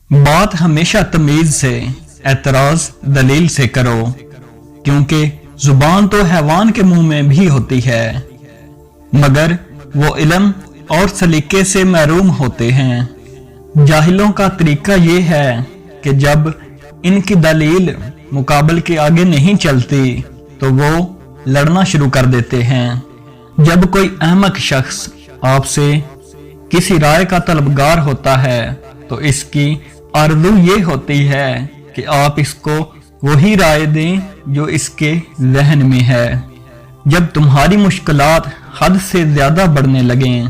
बात हमेशा तमीज से, एतराज दलील से करो, क्योंकि जुबान तो हैवान के मुंह में भी होती है, मगर वो इल्म और सलीके से महरूम होते हैं। जाहिलों का तरीका ये है कि जब इनकी दलील मुकाबल के आगे नहीं चलती तो वो लड़ना शुरू कर देते हैं। जब कोई अहमक शख्स आपसे किसी राय का तलबगार होता है तो इसकी आरज़ू ये होती है कि आप इसको वही राय दें जो इसके ज़हन में है। जब तुम्हारी मुश्किलात हद से ज़्यादा बढ़ने लगें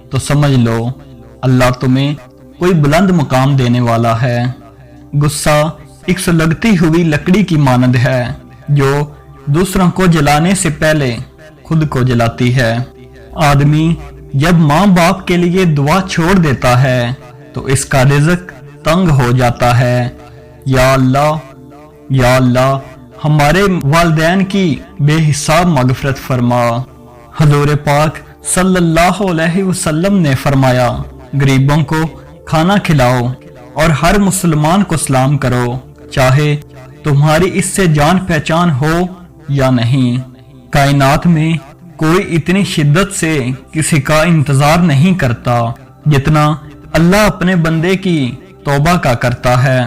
तो समझ लो अल्लाह तुम्हें कोई बुलंद मुकाम देने वाला है। गुस्सा एक सुलगती हुई लकड़ी की मानद है जो दूसरों को जलाने से पहले खुद को जलाती है। आदमी जब माँ बाप के लिए दुआ छोड़ देता है तो इसका रिज़्क तंग हो जाता है। या अल्लाह हमारे वालिदैन की बेहिसाब मगफरत फरमा। हुज़ूर पाक सल्लल्लाहु अलैहि वसल्लम ने फरमाया, गरीबों को खाना खिलाओ और हर मुसलमान को सलाम करो, चाहे तुम्हारी इससे जान पहचान हो या नहीं। कायनात में कोई इतनी शिद्दत से किसी का इंतजार नहीं करता जितना अल्लाह अपने बंदे की तौबा का करता है।